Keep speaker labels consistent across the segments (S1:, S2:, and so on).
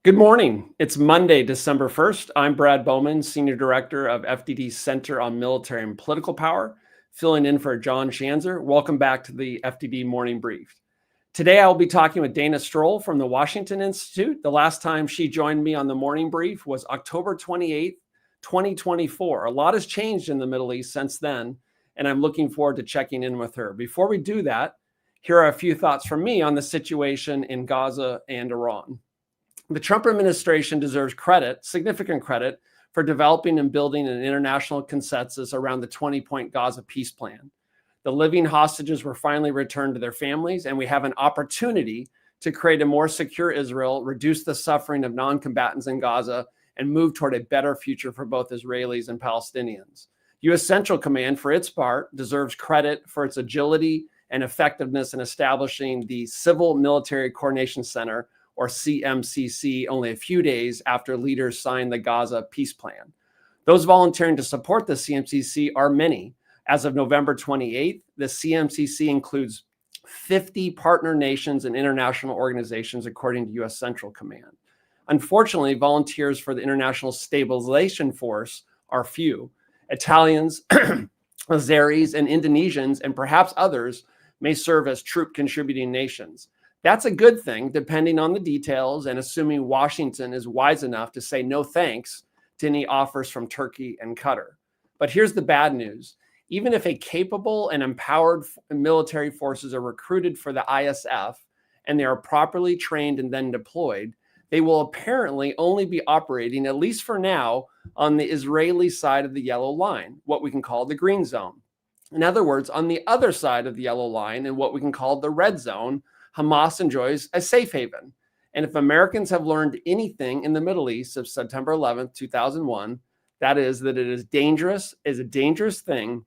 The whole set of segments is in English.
S1: Good morning. It's Monday, December 1st. I'm Brad Bowman, Senior Director of FDD's Center on Military and Political Power, filling in for John Schanzer. Welcome back to the FDD Morning Brief. Today, I'll be talking with Dana Stroul from the Washington Institute. The last time she joined me on the Morning Brief was October 28th, 2024. A lot has changed in the Middle East since then, and I'm looking forward to checking in with her. Before we do that, here are a few thoughts from me on the situation in Gaza and Iran. The Trump administration deserves credit, significant credit, for developing and building an international consensus around the 20-point Gaza peace plan. The living hostages were finally returned to their families, and we have an opportunity to create a more secure Israel, reduce the suffering of non-combatants in Gaza, and move toward a better future for both Israelis and Palestinians. U.S. Central Command, for its part, deserves credit for its agility and effectiveness in establishing the Civil Military Coordination Center, or CMCC, only a few days after leaders signed the Gaza peace plan. Those volunteering to support the CMCC are many. As of November 28th, the CMCC includes 50 partner nations and international organizations, according to U.S. Central Command. Unfortunately, volunteers for the International Stabilization Force are few. Italians, Azeris, and Indonesians, and perhaps others, may serve as troop contributing nations. That's a good thing, depending on the details and assuming Washington is wise enough to say no thanks to any offers from Turkey and Qatar. But here's the bad news. Even if a capable and empowered military forces are recruited for the ISF and they are properly trained and then deployed, they will apparently only be operating, at least for now, on the Israeli side of the yellow line, what we can call the green zone. In other words, on the other side of the yellow line in what we can call the red zone, Hamas enjoys a safe haven. And if Americans have learned anything in the Middle East of September 11th, 2001, that is that it is a dangerous thing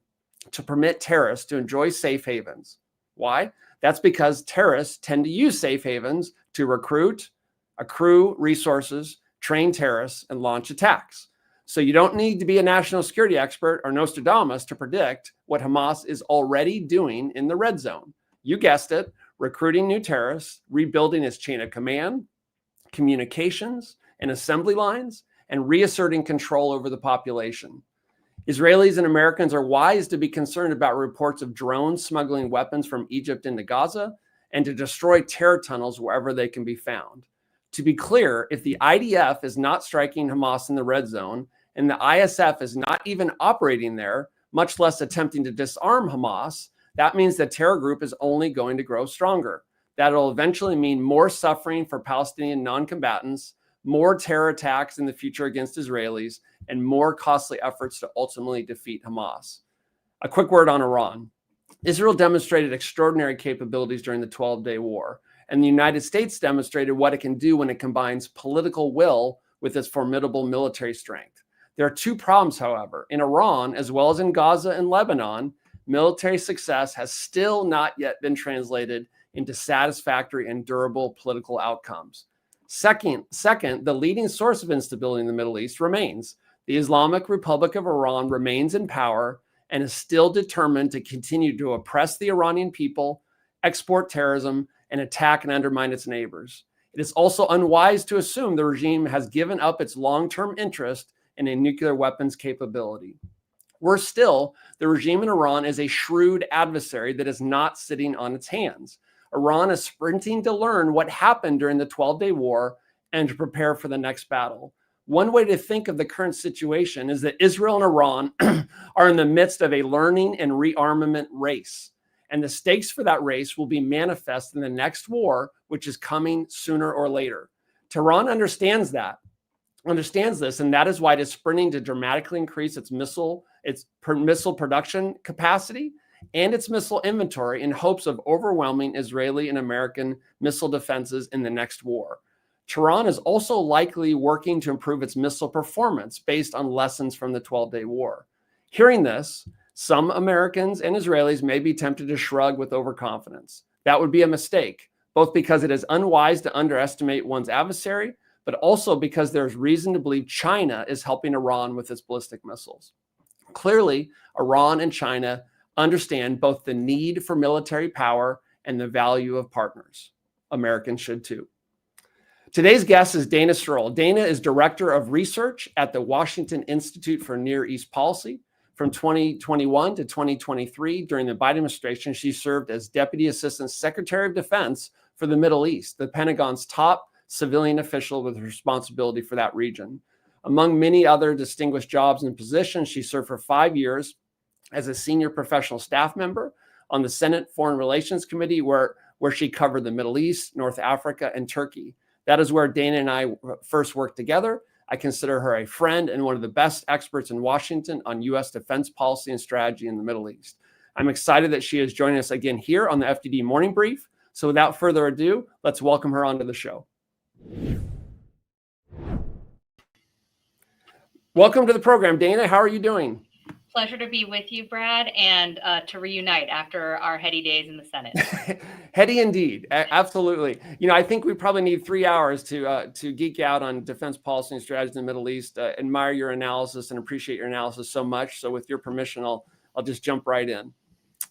S1: to permit terrorists to enjoy safe havens. Why? That's because terrorists tend to use safe havens to recruit, accrue resources, train terrorists, and launch attacks. So you don't need to be a national security expert or Nostradamus to predict what Hamas is already doing in the red zone. You guessed it. Recruiting new terrorists, rebuilding its chain of command, communications, and assembly lines, and reasserting control over the population. Israelis and Americans are wise to be concerned about reports of drones smuggling weapons from Egypt into Gaza and to destroy terror tunnels wherever they can be found. To be clear, if the IDF is not striking Hamas in the red zone and the ISF is not even operating there, much less attempting to disarm Hamas, that means the terror group is only going to grow stronger. That'll eventually mean more suffering for Palestinian non-combatants, more terror attacks in the future against Israelis, and more costly efforts to ultimately defeat Hamas. A quick word on Iran. Israel demonstrated extraordinary capabilities during the 12-day war, and the United States demonstrated what it can do when it combines political will with its formidable military strength. There are two problems, however. In Iran, as well as in Gaza and Lebanon, military success has still not yet been translated into satisfactory and durable political outcomes. Second, the leading source of instability in the Middle East remains. The Islamic Republic of Iran remains in power and is still determined to continue to oppress the Iranian people, export terrorism, and attack and undermine its neighbors. It is also unwise to assume the regime has given up its long-term interest in a nuclear weapons capability. Worse still, the regime in Iran is a shrewd adversary that is not sitting on its hands. Iran is sprinting to learn what happened during the 12-day war and to prepare for the next battle. One way to think of the current situation is that Israel and Iran are in the midst of a learning and rearmament race. And the stakes for that race will be manifest in the next war, which is coming sooner or later. Tehran understands this, and that is why it is sprinting to dramatically increase its missile production capacity and its missile inventory in hopes of overwhelming Israeli and American missile defenses in the next war. Tehran is also likely working to improve its missile performance based on lessons from the 12-day war. Hearing this, some Americans and Israelis may be tempted to shrug with overconfidence. That would be a mistake, both because it is unwise to underestimate one's adversary, but also because there's reason to believe China is helping Iran with its ballistic missiles. Clearly, Iran and China understand both the need for military power and the value of partners. Americans should too. Today's guest is Dana Stroul. Dana is Director of Research at the Washington Institute for Near East Policy. From 2021 to 2023, during the Biden administration, she served as Deputy Assistant Secretary of Defense for the Middle East, the Pentagon's top civilian official with responsibility for that region. Among many other distinguished jobs and positions, she served for 5 years as a senior professional staff member on the Senate Foreign Relations Committee, where she covered the Middle East, North Africa, and Turkey. That is where Dana and I first worked together. I consider her a friend and one of the best experts in Washington on U.S. defense policy and strategy in the Middle East. I'm excited that she is joining us again here on the FDD Morning Brief. So without further ado, let's welcome her onto the show. Welcome to the program, Dana. How are you doing?
S2: Pleasure to be with you, Brad, and to reunite after our heady days in the Senate.
S1: Heady indeed, absolutely. I think we probably need 3 hours to geek out on defense policy and strategy in the Middle East. Admire your analysis and appreciate your analysis so much. So with your permission, I'll just jump right in.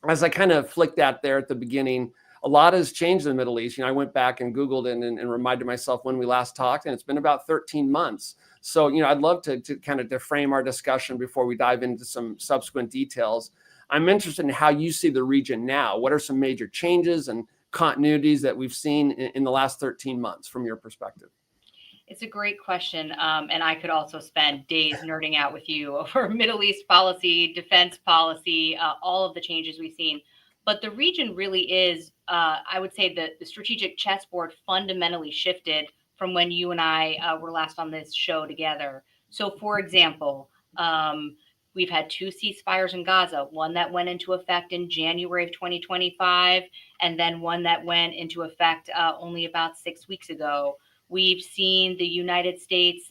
S1: As I kind of flicked out there at the beginning, a lot has changed in the Middle East. I went back and Googled and reminded myself when we last talked, and it's been about 13 months. So, I'd love to kind of frame our discussion before we dive into some subsequent details. I'm interested in how you see the region now. What are some major changes and continuities that we've seen in the last 13 months from your perspective?
S2: It's a great question. And I could also spend days nerding out with you over Middle East policy, defense policy, all of the changes we've seen. But the region really is, I would say, the strategic chessboard fundamentally shifted from when you and I were last on this show together. So, for example, we've had 2 ceasefires in Gaza, one that went into effect in January of 2025, and then one that went into effect only about 6 weeks ago. We've seen the United States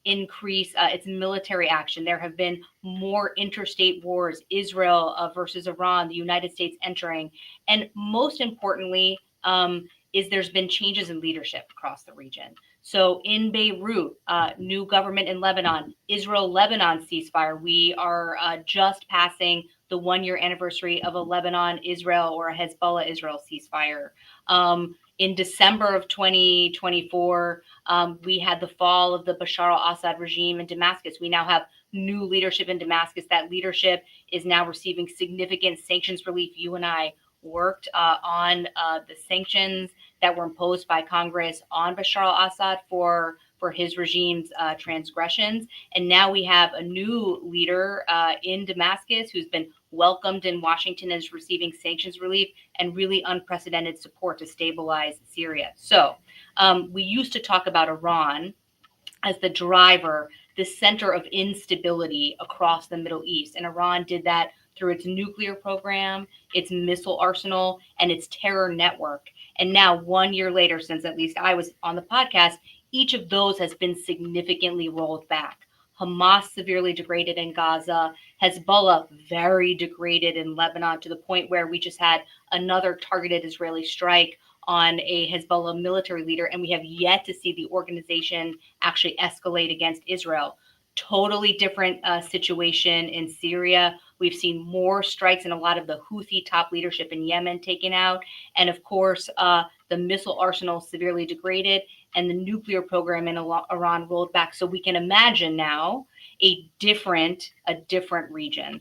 S2: increase its military action. There have been more interstate wars, Israel versus Iran, the United States entering. And most importantly, there's been changes in leadership across the region. So in Beirut, new government in Lebanon, Israel-Lebanon ceasefire. We are just passing the 1-year anniversary of a Lebanon-Israel or a Hezbollah-Israel ceasefire. In December of 2024, we had the fall of the Bashar al-Assad regime in Damascus. We now have new leadership in Damascus. That leadership is now receiving significant sanctions relief. You and I worked on the sanctions that were imposed by Congress on Bashar al-Assad for his regime's transgressions. And now we have a new leader in Damascus who's been welcomed in Washington and is receiving sanctions relief and really unprecedented support to stabilize Syria. So we used to talk about Iran as the driver, the center of instability across the Middle East. And Iran did that through its nuclear program, its missile arsenal, and its terror network. And now 1 year later, since at least I was on the podcast, each of those has been significantly rolled back. Hamas severely degraded in Gaza, Hezbollah very degraded in Lebanon, to the point where we just had another targeted Israeli strike on a Hezbollah military leader, and we have yet to see the organization actually escalate against Israel. Totally different situation in Syria. We've seen more strikes and a lot of the Houthi top leadership in Yemen taken out. And of course, the missile arsenal severely degraded and the nuclear program in Iran rolled back. So we can imagine now a different region,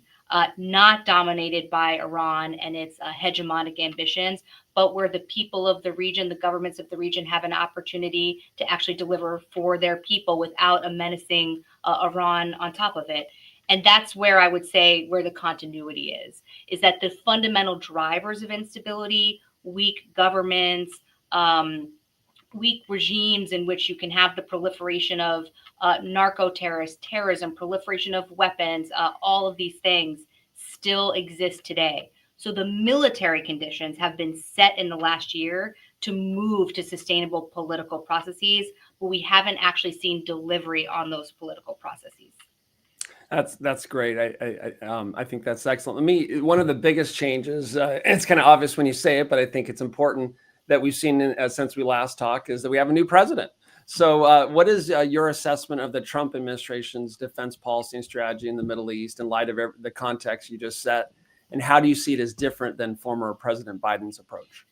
S2: not dominated by Iran and its hegemonic ambitions, but where the people of the region, the governments of the region, have an opportunity to actually deliver for their people without a menacing Iran on top of it. And that's where I would say where the continuity is that the fundamental drivers of instability, weak governments, weak regimes in which you can have the proliferation of narco-terrorists, terrorism, proliferation of weapons, all of these things still exist today. So the military conditions have been set in the last year to move to sustainable political processes, but we haven't actually seen delivery on those political processes.
S1: That's great. I think that's excellent. One of the biggest changes, it's kind of obvious when you say it, but I think it's important that we've seen since we last talked, is that we have a new president. So what is your assessment of the Trump administration's defense policy and strategy in the Middle East in light of the context you just set? And how do you see it as different than former President Biden's approach?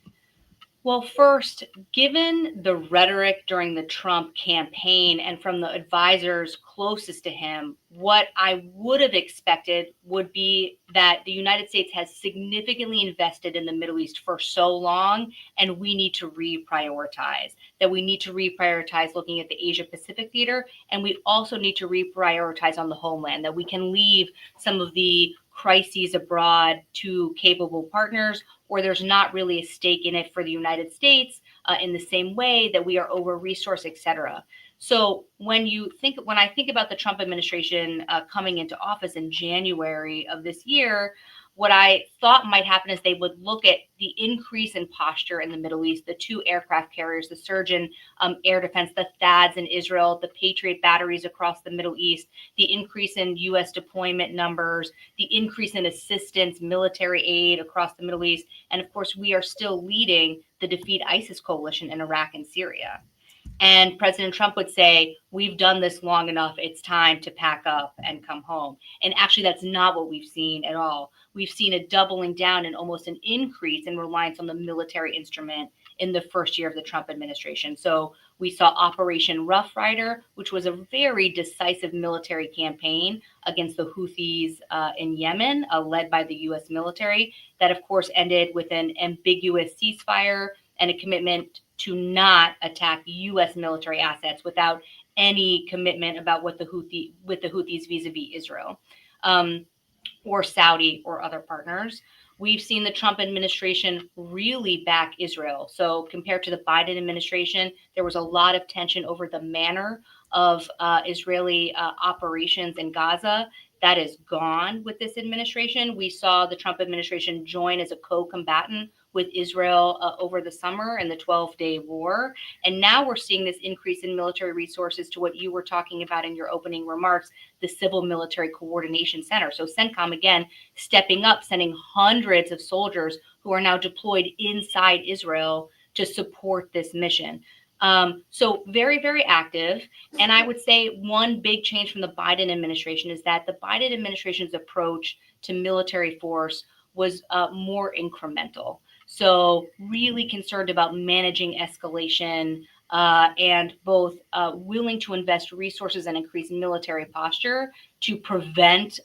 S2: Well, first, given the rhetoric during the Trump campaign and from the advisors closest to him, what I would have expected would be that the United States has significantly invested in the Middle East for so long, and we need to reprioritize. That we need to reprioritize looking at the Asia Pacific theater, and we also need to reprioritize on the homeland, that we can leave some of the crises abroad to capable partners, or there's not really a stake in it for the United States in the same way that we are over resourced, et cetera. So when I think about the Trump administration coming into office in January of this year, what I thought might happen is they would look at the increase in posture in the Middle East, the 2 aircraft carriers, the surge in air defense, the THAADs in Israel, the Patriot batteries across the Middle East, the increase in U.S. deployment numbers, the increase in assistance, military aid across the Middle East. And of course, we are still leading the Defeat ISIS coalition in Iraq and Syria. And President Trump would say, we've done this long enough. It's time to pack up and come home. And actually, that's not what we've seen at all. We've seen a doubling down and almost an increase in reliance on the military instrument in the first year of the Trump administration. So we saw Operation Rough Rider, which was a very decisive military campaign against the Houthis in Yemen, led by the U.S. military, that, of course, ended with an ambiguous ceasefire and a commitment to not attack U.S. military assets without any commitment about what the Houthis vis-a-vis Israel or Saudi or other partners. We've seen the Trump administration really back Israel. So compared to the Biden administration, there was a lot of tension over the manner of Israeli operations in Gaza. That is gone with this administration. We saw the Trump administration join as a co-combatant with Israel over the summer in the 12-day war. And now we're seeing this increase in military resources to what you were talking about in your opening remarks, the Civil Military Coordination Center. So CENTCOM, again, stepping up, sending hundreds of soldiers who are now deployed inside Israel to support this mission. So very, very active. And I would say one big change from the Biden administration is that the Biden administration's approach to military force was more incremental. So really concerned about managing escalation and both willing to invest resources and increase military posture to prevent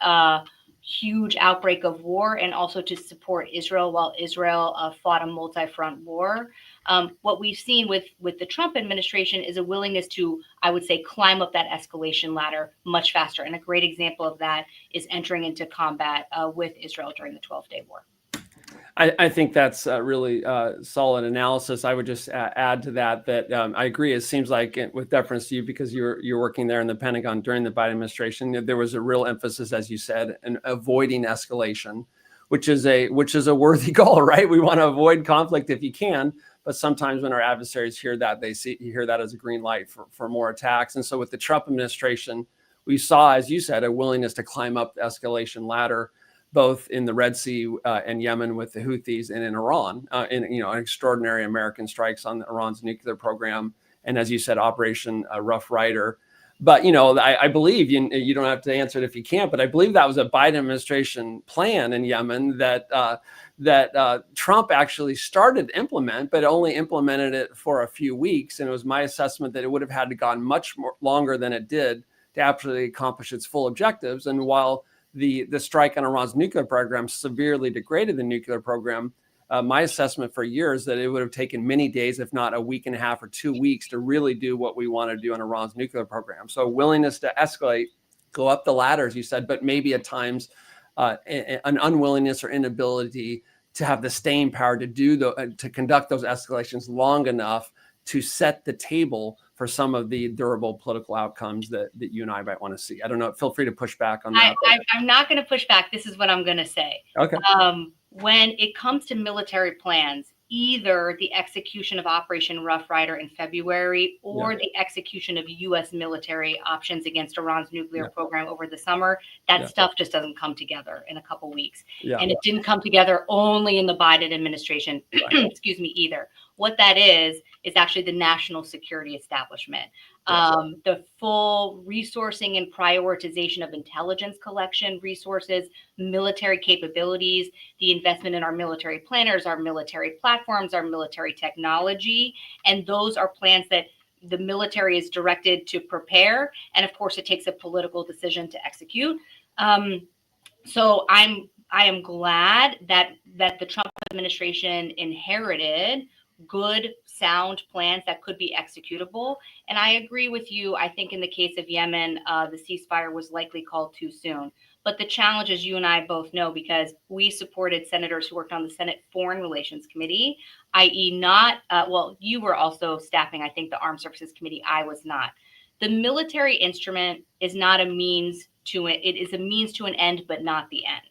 S2: huge outbreak of war and also to support Israel while Israel fought a multi-front war. What we've seen with the Trump administration is a willingness to, I would say, climb up that escalation ladder much faster. And a great example of that is entering into combat with Israel during the 12-day war.
S1: I think that's really solid analysis. I would just add to that I agree. It seems like, with deference to you, because you're working there in the Pentagon during the Biden administration, there was a real emphasis, as you said, in avoiding escalation, which is a worthy goal, right? We want to avoid conflict if you can, but sometimes when our adversaries hear that, hear that as a green light for more attacks. And so with the Trump administration, we saw, as you said, a willingness to climb up the escalation ladder, both in the Red Sea and Yemen with the Houthis, and in Iran, extraordinary American strikes on Iran's nuclear program, and, as you said, Operation Rough Rider. But I believe you don't have to answer it if you can't, but I believe that was a Biden administration plan in Yemen that Trump actually started to implement, but only implemented it for a few weeks. And it was my assessment that it would have had to gone much more longer than it did to actually accomplish its full objectives. And while the strike on Iran's nuclear program severely degraded the nuclear program, my assessment for years that it would have taken many days, if not a week and a half or 2 weeks, to really do what we want to do on Iran's nuclear program. So willingness to escalate, go up the ladder, as you said, but maybe at times an unwillingness or inability to have the staying power to conduct those escalations long enough to set the table for some of the durable political outcomes that you and I might want to see. I don't know. Feel free to push back on that.
S2: I'm not going to push back. This is what I'm going to say.
S1: Okay.
S2: When it comes to military plans, either the execution of Operation Rough Rider in February or the execution of U.S. military options against Iran's nuclear program over the summer, that stuff just doesn't come together in a couple weeks. And it didn't come together only in the Biden administration, excuse me, either. What that is actually the national security establishment. The full resourcing and prioritization of intelligence collection resources, military capabilities, the investment in our military planners, our military platforms, our military technology. And those are plans that the military is directed to prepare. And of course, it takes a political decision to execute. So I am glad that the Trump administration inherited good, sound plans that could be executable. And I agree with you. I think in the case of Yemen, the ceasefire was likely called too soon. But the challenge, as you and I both know, because we supported senators who worked on the Senate Foreign Relations Committee, i.e. not, well, you were also staffing, I think, the Armed Services Committee. I was not. The military instrument is not a means to it. It is a means to an end, but not the end.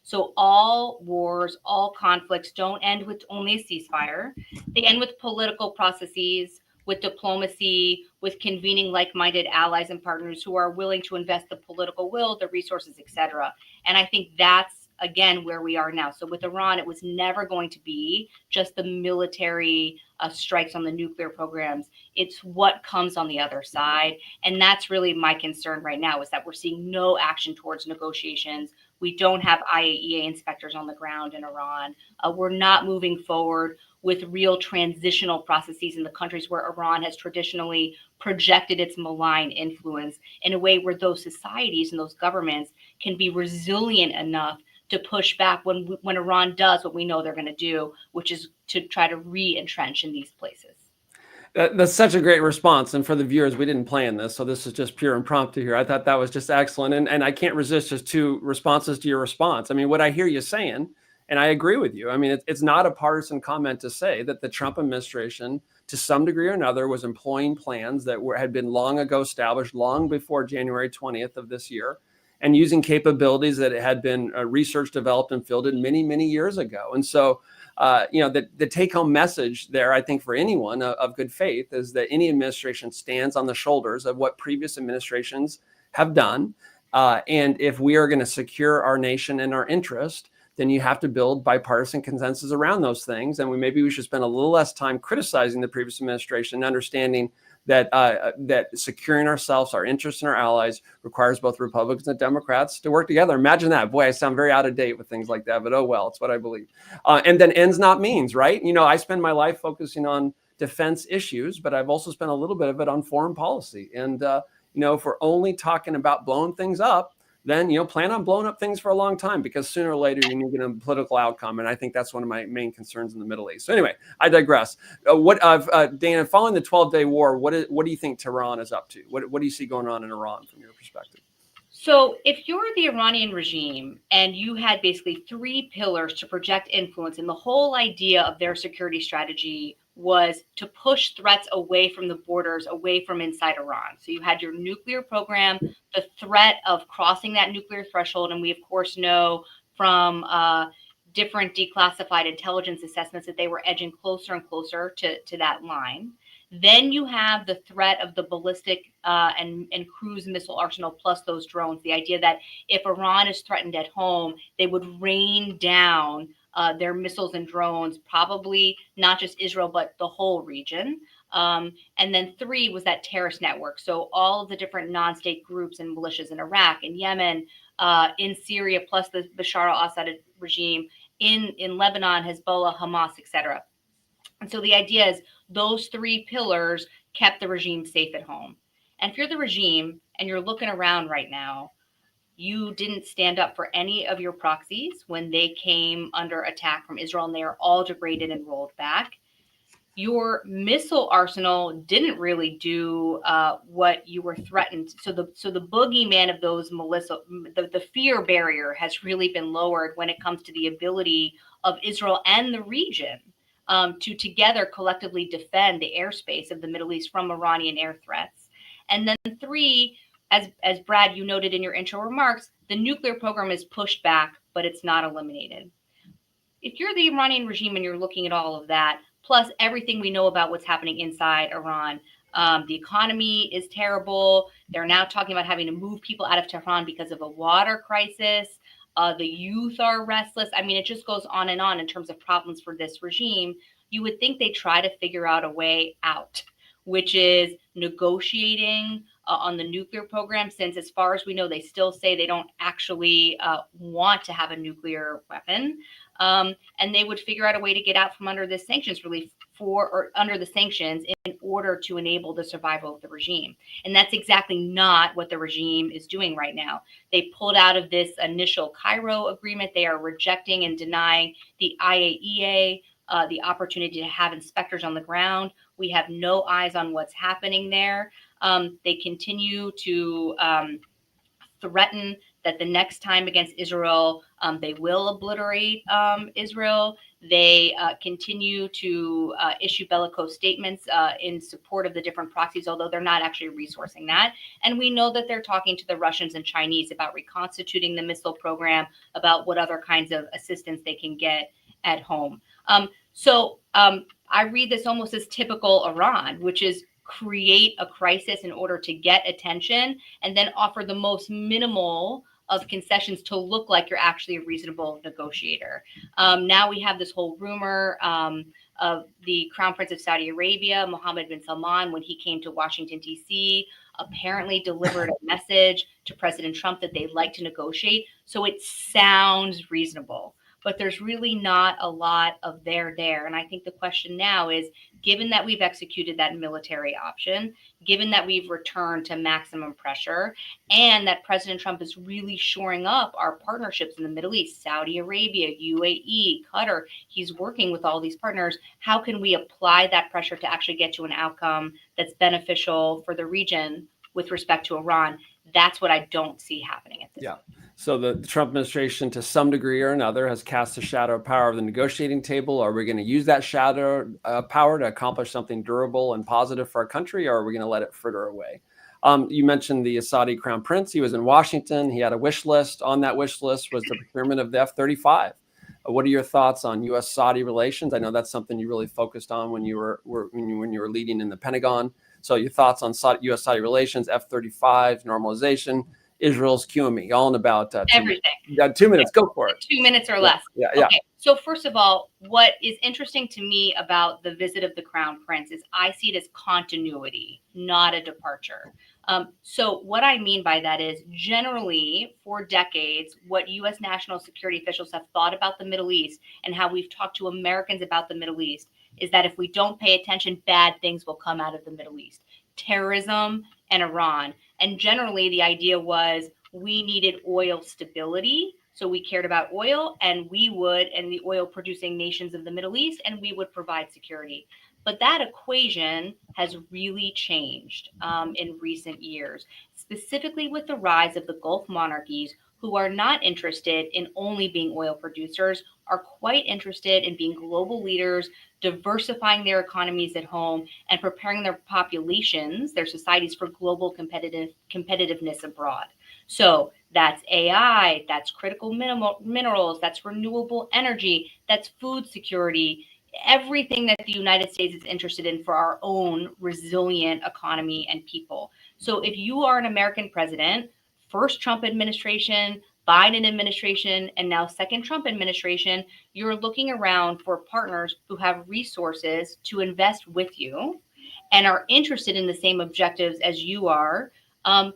S2: So all wars, all conflicts don't end with only a ceasefire. They end with political processes, with diplomacy, with convening like-minded allies and partners who are willing to invest the political will, the resources, etc. And I think that's, again, where we are now. So with Iran, it was never going to be just the military strikes on the nuclear programs. It's what comes on the other side. And that's really my concern right now, is that we're seeing no action towards negotiations. We don't have IAEA inspectors on the ground in Iran. We're not moving forward with real transitional processes in the countries where Iran has traditionally projected its malign influence, in a way where those societies and those governments can be resilient enough to push back when Iran does what we know they're going to do, which is to try to re-entrench in these places.
S1: That's such a great response. And for the viewers, we didn't plan this, so this is just pure impromptu here. I thought that was just excellent. And I can't resist just two responses to your response. I mean, what I hear you saying, and I agree with you. I mean, it's not a partisan comment to say that the Trump administration, to some degree or another, was employing plans that had been long ago established, long before January 20th of this year, and using capabilities that had been researched, developed, and fielded many, many years ago. And so, the take-home message there, I think, for anyone of good faith, is that any administration stands on the shoulders of what previous administrations have done. And if we are going to secure our nation and our interest, then you have to build bipartisan consensus around those things. And maybe we should spend a little less time criticizing the previous administration and understanding that securing ourselves, our interests, and our allies requires both Republicans and Democrats to work together. Imagine that. Boy, I sound very out of date with things like that, but oh well, it's what I believe. And then ends not means, right? I spend my life focusing on defense issues, but I've also spent a little bit of it on foreign policy. And if we're only talking about blowing things up, then plan on blowing up things for a long time, because sooner or later you're going to get a political outcome. And I think that's one of my main concerns in the Middle East. So anyway, I digress. Dana, following the 12-day war, what do you think Tehran is up to? What do you see going on in Iran from your perspective?
S2: So if you're the Iranian regime and you had basically three pillars to project influence, and the whole idea of their security strategy was to push threats away from the borders, away from inside Iran. So you had your nuclear program, the threat of crossing that nuclear threshold. And we, of course, know from different declassified intelligence assessments that they were edging closer and closer to that line. Then you have the threat of the ballistic and cruise missile arsenal, plus those drones. The idea that if Iran is threatened at home, they would rain down their missiles and drones, probably not just Israel, but the whole region. And then three was that terrorist network. So all of the different non-state groups and militias in Iraq, in Yemen, in Syria, plus the Bashar al-Assad regime, in Lebanon, Hezbollah, Hamas, etc. And so the idea is those three pillars kept the regime safe at home. And if you're the regime and you're looking around right now, you didn't stand up for any of your proxies when they came under attack from Israel, and they are all degraded and rolled back. Your missile arsenal didn't really do what you were threatened. So the boogeyman of those the fear barrier has really been lowered when it comes to the ability of Israel and the region to together collectively defend the airspace of the Middle East from Iranian air threats. And then three, as Brad, you noted in your intro remarks, the nuclear program is pushed back, but it's not eliminated. If you're the Iranian regime and you're looking at all of that, plus everything we know about what's happening inside Iran, the economy is terrible. They're now talking about having to move people out of Tehran because of a water crisis. The youth are restless. I mean, it just goes on in terms of problems for this regime. You would think they try to figure out a way out which is negotiating on the nuclear program, since as far as we know, they still say they don't actually want to have a nuclear weapon. And they would figure out a way to get out from under this sanctions relief under the sanctions in order to enable the survival of the regime. And that's exactly not what the regime is doing right now. They pulled out of this initial Cairo agreement. They are rejecting and denying the IAEA the opportunity to have inspectors on the ground. We have no eyes on what's happening there. They continue to threaten that the next time against Israel, they will obliterate Israel. They continue to issue bellicose statements in support of the different proxies, although they're not actually resourcing that. And we know that they're talking to the Russians and Chinese about reconstituting the missile program, about what other kinds of assistance they can get at home. So I read this almost as typical Iran, which is create a crisis in order to get attention and then offer the most minimal of concessions to look like you're actually a reasonable negotiator. Now we have this whole rumor of the Crown Prince of Saudi Arabia, Mohammed bin Salman, when he came to Washington, D.C., apparently delivered a message to President Trump that they'd like to negotiate. So it sounds reasonable, but there's really not a lot of there. And I think the question now is, given that we've executed that military option, given that we've returned to maximum pressure, and that President Trump is really shoring up our partnerships in the Middle East, Saudi Arabia, UAE, Qatar, he's working with all these partners. How can we apply that pressure to actually get to an outcome that's beneficial for the region with respect to Iran? That's what I don't see happening at this point.
S1: So the Trump administration, to some degree or another, has cast a shadow of power of the negotiating table. Are we going to use that shadow power to accomplish something durable and positive for our country, or are we going to let it fritter away? You mentioned the Saudi Crown Prince. He was in Washington. He had a wish list. On that wish list was the procurement of the F-35. What are your thoughts on U.S.-Saudi relations? I know that's something you really focused on when you were leading in the Pentagon. So your thoughts on U.S.-Saudi relations, F-35, normalization, Israel's QME, all in about
S2: everything.
S1: 2 minutes. Go for it.
S2: 2 minutes or less.
S1: Yeah.
S2: Okay. So first of all, what is interesting to me about the visit of the Crown Prince is I see it as continuity, not a departure. So what I mean by that is, generally for decades, what U.S. national security officials have thought about the Middle East and how we've talked to Americans about the Middle East is that if we don't pay attention, bad things will come out of the Middle East. Terrorism and Iran. And generally the idea was we needed oil stability. So we cared about oil, and the oil producing nations of the Middle East, and we would provide security. But that equation has really changed in recent years, specifically with the rise of the Gulf monarchies, who are not interested in only being oil producers, are quite interested in being global leaders, diversifying their economies at home, and preparing their populations, their societies, for global competitiveness abroad. So that's AI, that's critical minerals, that's renewable energy, that's food security, everything that the United States is interested in for our own resilient economy and people. So if you are an American president, first Trump administration, Biden administration, and now second Trump administration, you're looking around for partners who have resources to invest with you and are interested in the same objectives as you are.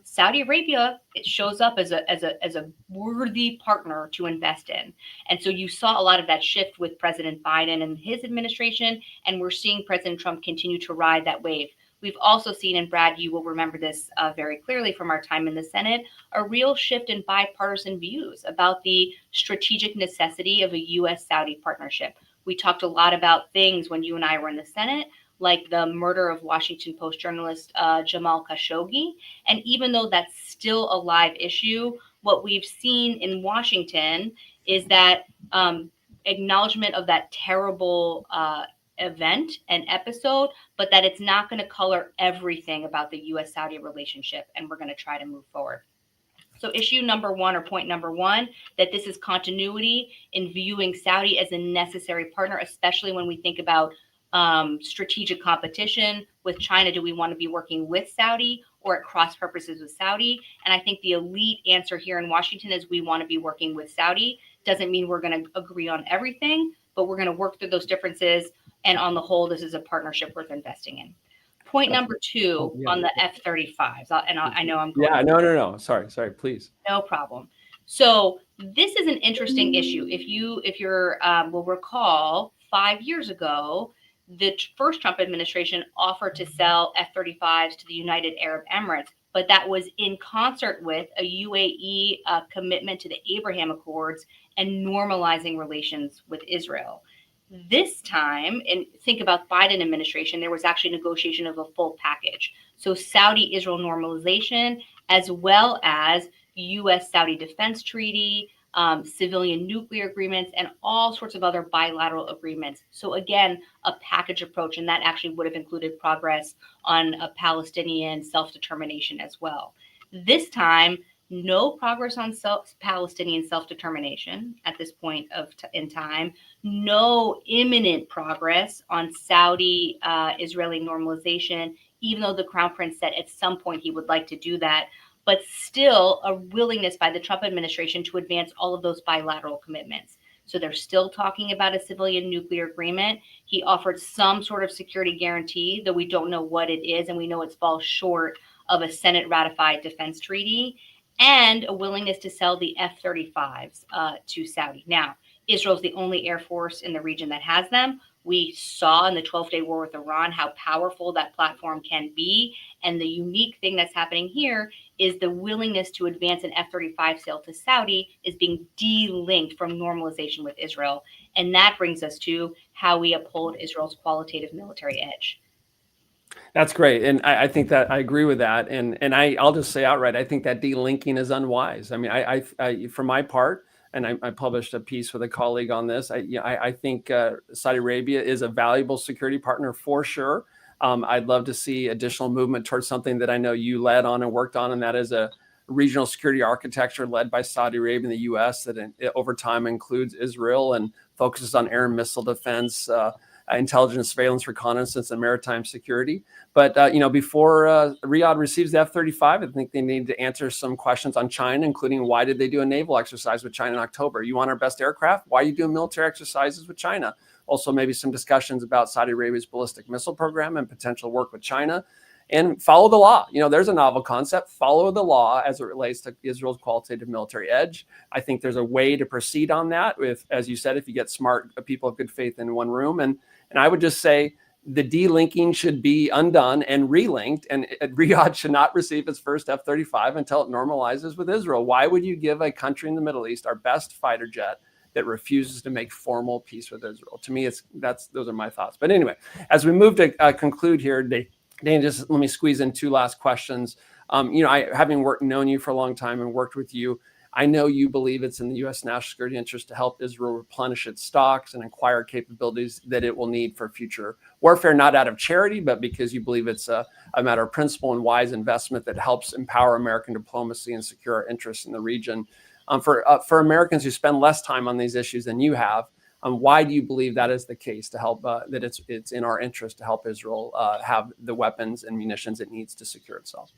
S2: Saudi Arabia, it shows up as a worthy partner to invest in. And so you saw a lot of that shift with President Biden and his administration, and we're seeing President Trump continue to ride that wave. We've also seen, and Brad, you will remember this very clearly from our time in the Senate, a real shift in bipartisan views about the strategic necessity of a U.S.-Saudi partnership. We talked a lot about things when you and I were in the Senate, like the murder of Washington Post journalist Jamal Khashoggi. And even though that's still a live issue, what we've seen in Washington is that acknowledgement of that terrible event and episode, but that it's not going to color everything about the U.S.-Saudi relationship, and we're going to try to move forward. So issue number one, or point number one, that this is continuity in viewing Saudi as a necessary partner, especially when we think about strategic competition with China. Do we want to be working with Saudi or at cross purposes with Saudi? And I think the elite answer here in Washington is we want to be working with Saudi. Doesn't mean we're going to agree on everything, but we're going to work through those differences. And on the whole, this is a partnership worth investing in. point number two
S1: yeah.
S2: on the F-35s, I know I'm going.
S1: Yeah, no. Sorry, please.
S2: No problem. So this is an interesting issue. If you're will recall, 5 years ago, the first Trump administration offered to sell F-35s to the United Arab Emirates, but that was in concert with a UAE commitment to the Abraham Accords and normalizing relations with Israel. This time, and think about Biden administration, there was actually negotiation of a full package. So Saudi-Israel normalization, as well as U.S.-Saudi defense treaty, civilian nuclear agreements, and all sorts of other bilateral agreements. So again, a package approach, and that actually would have included progress on a Palestinian self-determination as well. This time, no progress on Palestinian self-determination at this point in time, no imminent progress on Saudi Israeli normalization, even though the Crown Prince said at some point he would like to do that, but still a willingness by the Trump administration to advance all of those bilateral commitments. So they're still talking about a civilian nuclear agreement. He offered some sort of security guarantee, though we don't know what it is, and we know it falls short of a Senate ratified defense treaty, and a willingness to sell the F-35s to Saudi. Now, Israel's the only air force in the region that has them. We saw in the 12-day war with Iran how powerful that platform can be. And the unique thing that's happening here is the willingness to advance an F-35 sale to Saudi is being de-linked from normalization with Israel. And that brings us to how we uphold Israel's qualitative military edge.
S1: That's great. And I think that I agree with that. And I'll just say outright, I think that delinking is unwise. I mean, I for my part, and I published a piece with a colleague on this. I think Saudi Arabia is a valuable security partner for sure. I'd love to see additional movement towards something that I know you led on and worked on, and that is a regional security architecture led by Saudi Arabia and the U.S. that over time includes Israel and focuses on air and missile defense, intelligence, surveillance, reconnaissance, and maritime security. But before Riyadh receives the F-35, I think they need to answer some questions on China, including why did they do a naval exercise with China in October? You want our best aircraft? Why are you doing military exercises with China? Also, maybe some discussions about Saudi Arabia's ballistic missile program and potential work with China. And follow the law. There's a novel concept. Follow the law as it relates to Israel's qualitative military edge. I think there's a way to proceed on that. As you said, if you get smart people of good faith in one room, and I would just say the delinking should be undone and relinked, and Riyadh should not receive its first F-35 until it normalizes with Israel. Why would you give a country in the Middle East our best fighter jet that refuses to make formal peace with Israel? To me, those are my thoughts. But anyway, as we move to conclude here, Dana, just let me squeeze in two last questions. Having known you for a long time and worked with you, I know you believe it's in the U.S. national security interest to help Israel replenish its stocks and acquire capabilities that it will need for future warfare, not out of charity, but because you believe it's a matter of principle and wise investment that helps empower American diplomacy and secure our interests in the region. For Americans who spend less time on these issues than you have, why do you believe that is the case to help that it's in our interest to help Israel have the weapons and munitions it needs to secure itself?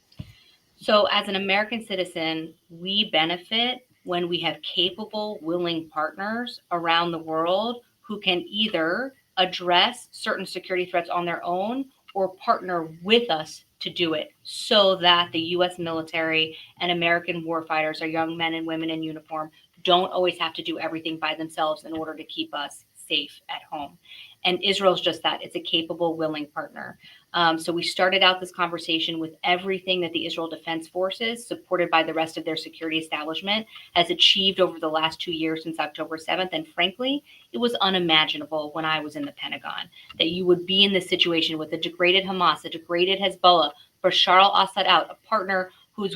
S2: So as an American citizen, we benefit when we have capable, willing partners around the world who can either address certain security threats on their own or partner with us to do it, so that the U.S. military and American warfighters, our young men and women in uniform, don't always have to do everything by themselves in order to keep us safe at home. And Israel's just that. It's a capable, willing partner. So we started out this conversation with everything that the Israel Defense Forces, supported by the rest of their security establishment, has achieved over the last 2 years since October 7th. And frankly, it was unimaginable when I was in the Pentagon that you would be in this situation with a degraded Hamas, a degraded Hezbollah, Bashar al-Assad out, a partner who's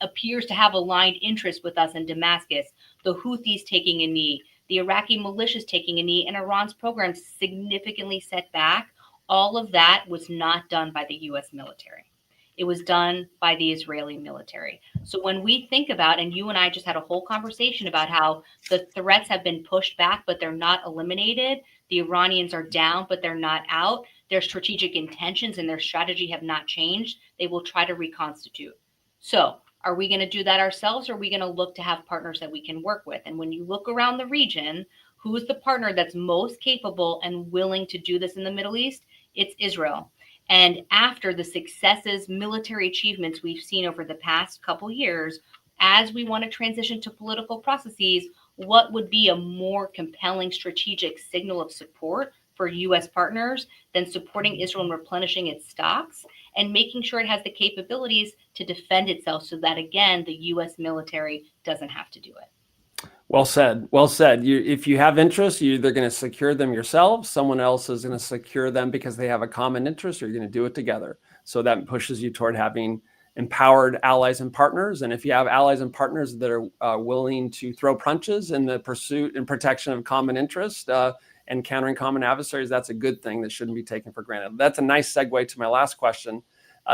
S2: appears to have aligned interests with us in Damascus, the Houthis taking a knee, the Iraqi militias taking a knee, and Iran's program significantly set back. All of that was not done by the U.S. military. It was done by the Israeli military. So when we think about, and you and I just had a whole conversation about how the threats have been pushed back, but they're not eliminated. The Iranians are down, but they're not out. Their strategic intentions and their strategy have not changed. They will try to reconstitute. So are we going to do that ourselves, or are we going to look to have partners that we can work with? And when you look around the region, who's the partner that's most capable and willing to do this in the Middle East? It's Israel. And after the successes, military achievements we've seen over the past couple years, as we want to transition to political processes, what would be a more compelling strategic signal of support for U.S. partners than supporting Israel in replenishing its stocks and making sure it has the capabilities to defend itself so that, again, the U.S. military doesn't have to do it?
S1: Well said. Well said. If you have interests, you're either going to secure them yourself, someone else is going to secure them because they have a common interest, or you're going to do it together. So that pushes you toward having empowered allies and partners. And if you have allies and partners that are willing to throw punches in the pursuit and protection of common interest and countering common adversaries, that's a good thing that shouldn't be taken for granted. That's a nice segue to my last question.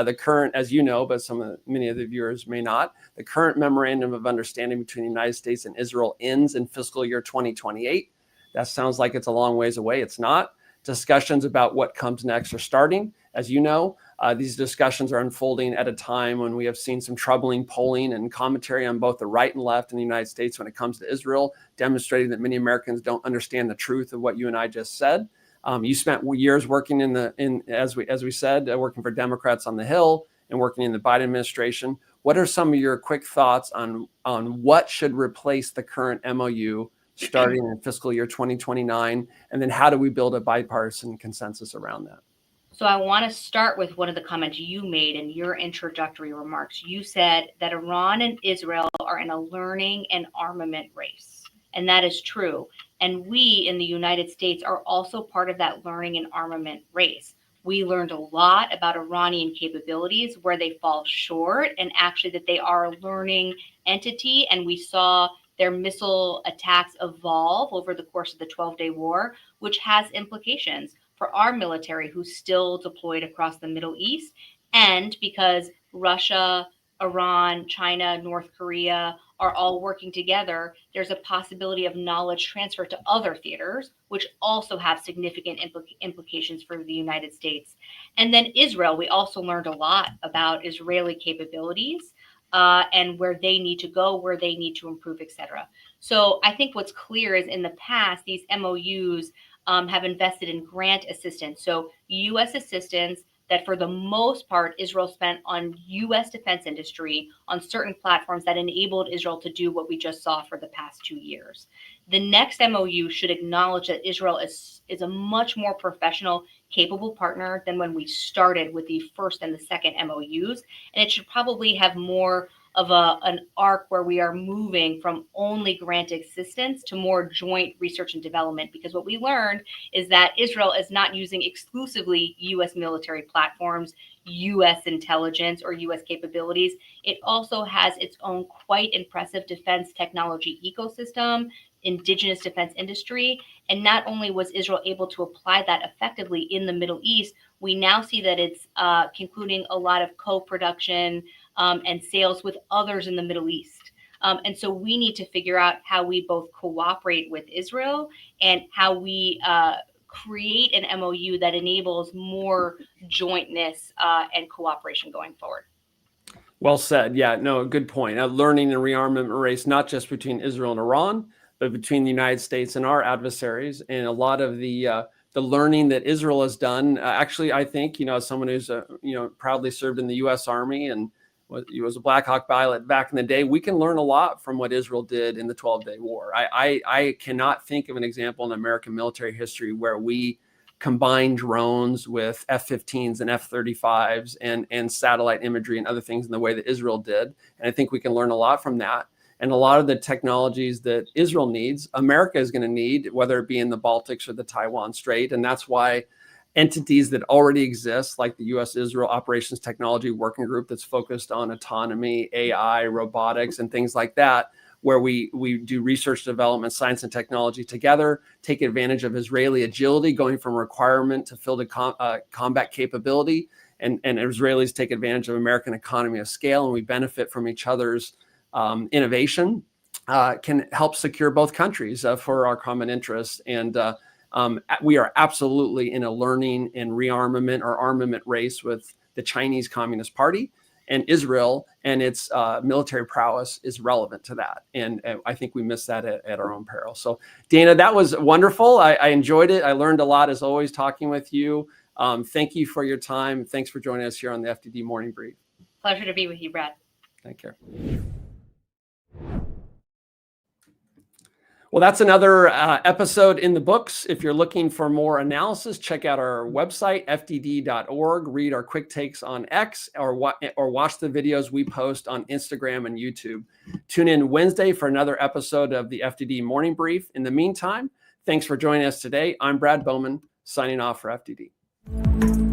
S1: The current, as you know, but many of the viewers may not, the current memorandum of understanding between the United States and Israel ends in fiscal year 2028. That sounds like it's a long ways away. It's not. Discussions about what comes next are starting. As you know, these discussions are unfolding at a time when we have seen some troubling polling and commentary on both the right and left in the United States when it comes to Israel, demonstrating that many Americans don't understand the truth of what you and I just said. You spent years working as we said, working for Democrats on the Hill and working in the Biden administration. What are some of your quick thoughts on what should replace the current MOU starting in fiscal year 2029? And then how do we build a bipartisan consensus around that?
S2: So I want to start with one of the comments you made in your introductory remarks. You said that Iran and Israel are in a learning and armament race. And that is true. And we in the United States are also part of that learning and armament race. We learned a lot about Iranian capabilities, where they fall short, and actually that they are a learning entity. And we saw their missile attacks evolve over the course of the 12-day war, which has implications for our military who's still deployed across the Middle East. And because Russia, Iran, China, North Korea are all working together, there's a possibility of knowledge transfer to other theaters, which also have significant implications for the United States. And then Israel, we also learned a lot about Israeli capabilities and where they need to go, where they need to improve, et cetera. So I think what's clear is in the past, these MOUs have invested in grant assistance. So U.S. assistance that for the most part, Israel spent on U.S. defense industry on certain platforms that enabled Israel to do what we just saw for the past 2 years. The next MOU should acknowledge that Israel is a much more professional, capable partner than when we started with the first and the second MOUs. And it should probably have more of an arc where we are moving from only grant assistance to more joint research and development. Because what we learned is that Israel is not using exclusively U.S. military platforms, U.S. intelligence, or U.S. capabilities. It also has its own quite impressive defense technology ecosystem, indigenous defense industry. And not only was Israel able to apply that effectively in the Middle East, we now see that it's concluding a lot of co-production and sales with others in the Middle East. And so we need to figure out how we both cooperate with Israel and how we create an MOU that enables more jointness and cooperation going forward.
S1: Well said. Yeah, no, good point. A learning and rearmament race, not just between Israel and Iran, but between the United States and our adversaries. And a lot of the learning that Israel has done, actually, I think, as someone who's, proudly served in the U.S. Army and was a Black Hawk pilot back in the day, we can learn a lot from what Israel did in the 12-day war. I cannot think of an example in American military history where we combined drones with F-15s and F-35s and satellite imagery and other things in the way that Israel did. And I think we can learn a lot from that. And a lot of the technologies that Israel needs, America is going to need, whether it be in the Baltics or the Taiwan Strait. And that's why entities that already exist, like the U.S. Israel Operations Technology Working Group that's focused on autonomy, AI, robotics, and things like that, where we do research development, science and technology together, take advantage of Israeli agility, going from requirement to field combat capability, and Israelis take advantage of American economy of scale, and we benefit from each other's innovation, can help secure both countries for our common interests. And we are absolutely in a learning and rearmament or armament race with the Chinese Communist Party, and Israel and its military prowess is relevant to that. And I think we miss that at our own peril. So Dana, that was wonderful. I enjoyed it. I learned a lot as always talking with you. Thank you for your time. Thanks for joining us here on the FDD Morning Brief.
S2: Pleasure to be with you, Brad.
S1: Take care. Well, that's another episode in the books. If you're looking for more analysis, check out our website, fdd.org. Read our quick takes on X or watch the videos we post on Instagram and YouTube. Tune in Wednesday for another episode of the FDD Morning Brief. In the meantime, thanks for joining us today. I'm Brad Bowman, signing off for FDD.